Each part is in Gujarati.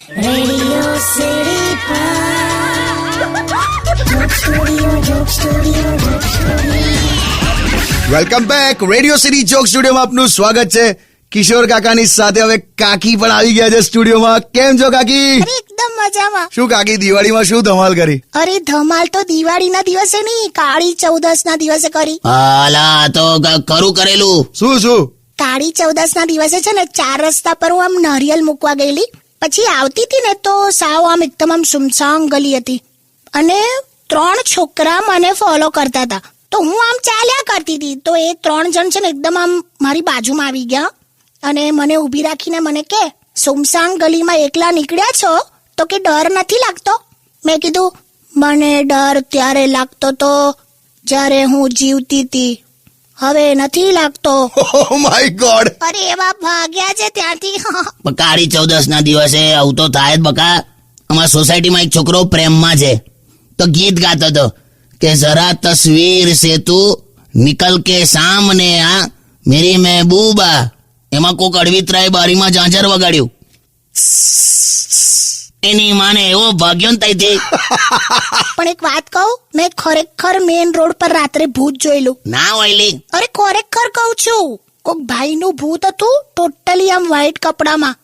Radio city welcome back. Radio city joke સ્ટુડિયોમાં આપનું સ્વાગત છે. કિશોર કાકાની સાથે હવે કાકી પણ આવી ગયા છે સ્ટુડિયોમાં. કેમ છો કાકી? અરે એકદમ મજામાં. શું કાકી દિવાળીમાં શું ધમાલ કરી? અરે ધમાલ તો દિવાળીના દિવસે નહીં, કાળી ચૌદસના દિવસે કરી. હાલા તો ખરું કરેલું. શું? કાળી ચૌદસના દિવસે છે ને 4 રસ્તા પર હું આમ નારિયેલ મૂકવા ગયેલી. પછી આવતી હતી ને તો સાવ આમ એકદમ આમ સુમસામ ગલી હતી અને 3 છોકરા મને ફોલો કરતા હતા. તો હું આમ ચાલ્યા કરતી હતી તો એ 3 જણ છે ને એકદમ આમ મારી બાજુમાં આવી ગયા અને મને ઊભી રાખીને મને કે, સુમસામ ગલીમાં એકલા નીકળ્યા છો તો કે ડર નથી લાગતો? મેં કીધું, મને ડર ત્યારે લાગતો તો જ્યારે હું જીવતી હતી, હવે નથી લાગતો. Oh my God. અરે એવા ભાગ્યા છે ત્યાંથી. કાળી ચૌદસ ના દિવસે આવું તો થાય જ બકા. અમારા સોસાયટીમાં એક છોકરો પ્રેમમાં છે તો ગીત ગાતો હતો કે જરા તસવીર સે તું નિકલ કે સામને આ મેરી મહેબૂબા. એમાં કોક અડવિતરાય બારીમાં ઝાંઝર વગાડ્યું. એની માને એવો ભાગ્યો ને ત્યાંથી. પણ એક વાત કહું, મેં ખરેખર મેઇન રોડ પર રાત્રે ભૂત જોયેલું. ના ઓયલી. અરે ખરેખર કહું છું, કોક ભાઈનું ભૂત હતું, ટોટલી આમ વ્હાઈટ કપડામાં,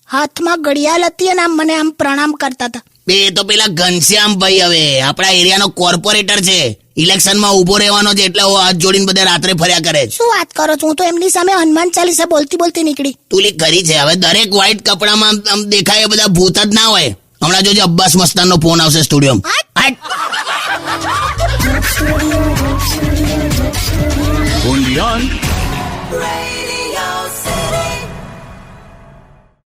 હાથમાં ઘડિયાળ હતી અને આમ મને આમ પ્રણામ કરતા હતા. બે તો પેલા ઘનશ્યામ ભાઈ હવે આપણા એરિયાનો કોર્પોરેટર છે. ઇલેક્શનમાં ઉભો રહેવાનો છે એટલે હાથ જોડીને બધા રાત્રે ફર્યા કરે છે. શું વાત કરો છો? હું તો એમની સામે હનુમાન ચાલીસા બોલતી નીકળી. તુલી ખરી છે. હવે દરેક વ્હાઈટ કપડામાં આમ દેખાય એ બધા ભૂત જ ના હોય. હમણાં જોજે અબ્બાસ મસ્તાનનો ફોન આવશે સ્ટુડિયોમાં. Only on Radio